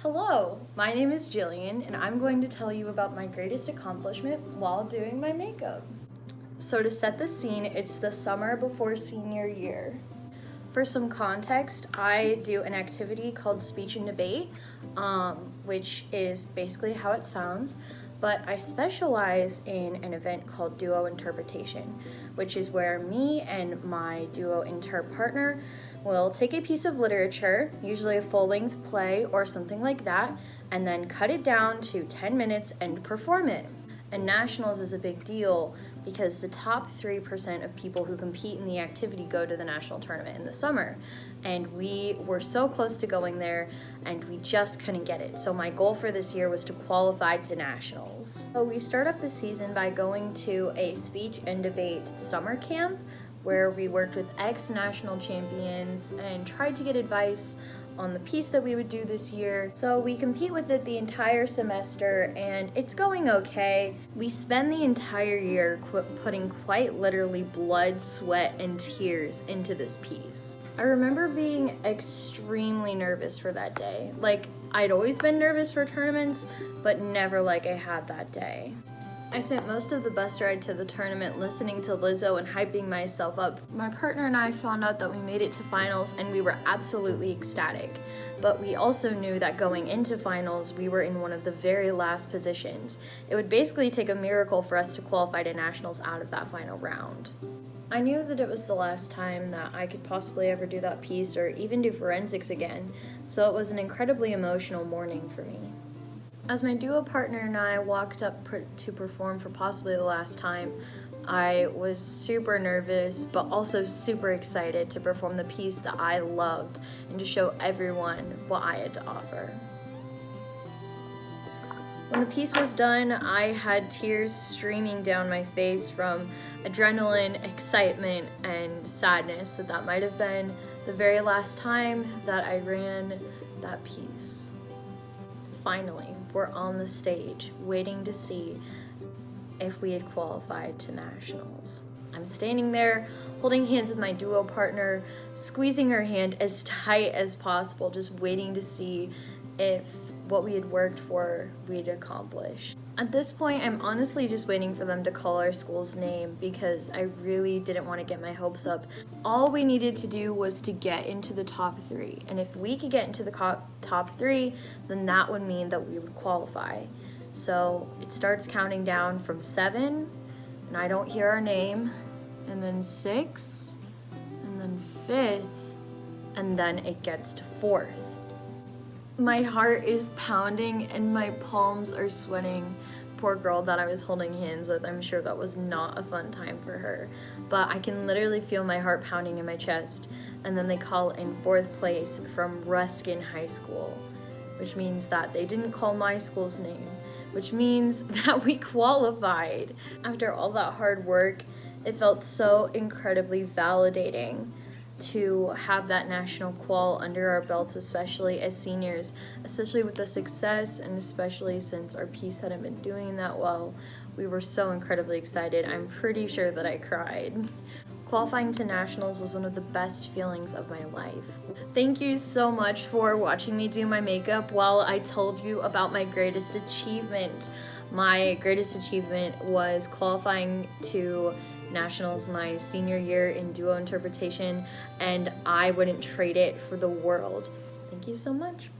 Hello, my name is Jillian and I'm going to tell you about my greatest accomplishment while doing my makeup. So to set the scene, it's the summer before senior year. For some context, I do an activity called speech and debate, which is basically how it sounds, but I specialize in an event called duo interpretation, which is where me and my duo inter partner will take a piece of literature, usually a full-length play or something like that, and then cut it down to 10 minutes and perform it. And nationals is a big deal because the top 3% of people who compete in the activity go to the national tournament in the summer. And we were so close to going there and we just couldn't get it. So my goal for this year was to qualify to nationals. So we start off the season by going to a speech and debate summer camp where we worked with ex-national champions and tried to get advice on the piece that we would do this year. So we compete with it the entire semester and it's going okay. We spend the entire year putting quite literally blood, sweat, and tears into this piece. I remember being extremely nervous for that day. Like, I'd always been nervous for tournaments, but never like I had that day. I spent most of the bus ride to the tournament listening to Lizzo and hyping myself up. My partner and I found out that we made it to finals and we were absolutely ecstatic. But we also knew that going into finals, we were in one of the very last positions. It would basically take a miracle for us to qualify to nationals out of that final round. I knew that it was the last time that I could possibly ever do that piece or even do forensics again, so it was an incredibly emotional morning for me. As my duo partner and I walked up to perform for possibly the last time, I was super nervous but also super excited to perform the piece that I loved and to show everyone what I had to offer. When the piece was done, I had tears streaming down my face from adrenaline, excitement, and sadness that might have been the very last time that I ran that piece. Finally, we're on the stage, waiting to see if we had qualified to nationals. I'm standing there, holding hands with my duo partner, squeezing her hand as tight as possible, just waiting to see if what we had worked for we'd accomplish. At this point, I'm honestly just waiting for them to call our school's name because I really didn't want to get my hopes up. All we needed to do was to get into the top 3, and if we could get into the top 3, then that would mean that we would qualify. So it starts counting down from 7, and I don't hear our name, and then 6, and then 5th, and then it gets to 4th. My heart is pounding and my palms are sweating. Poor girl that I was holding hands with, I'm sure that was not a fun time for her. But I can literally feel my heart pounding in my chest. And then they call in 4th place from Ruskin High School, which means that they didn't call my school's name, which means that we qualified. After all that hard work, it felt so incredibly validating to have that national qual under our belts, especially as seniors, especially with the success and especially since our piece hadn't been doing that well. We were so incredibly excited. I'm pretty sure that I cried. Qualifying to nationals was one of the best feelings of my life. Thank you so much for watching me do my makeup while I told you about my greatest achievement. My greatest achievement was qualifying to nationals my senior year in duo interpretation, and I wouldn't trade it for the world. Thank you so much.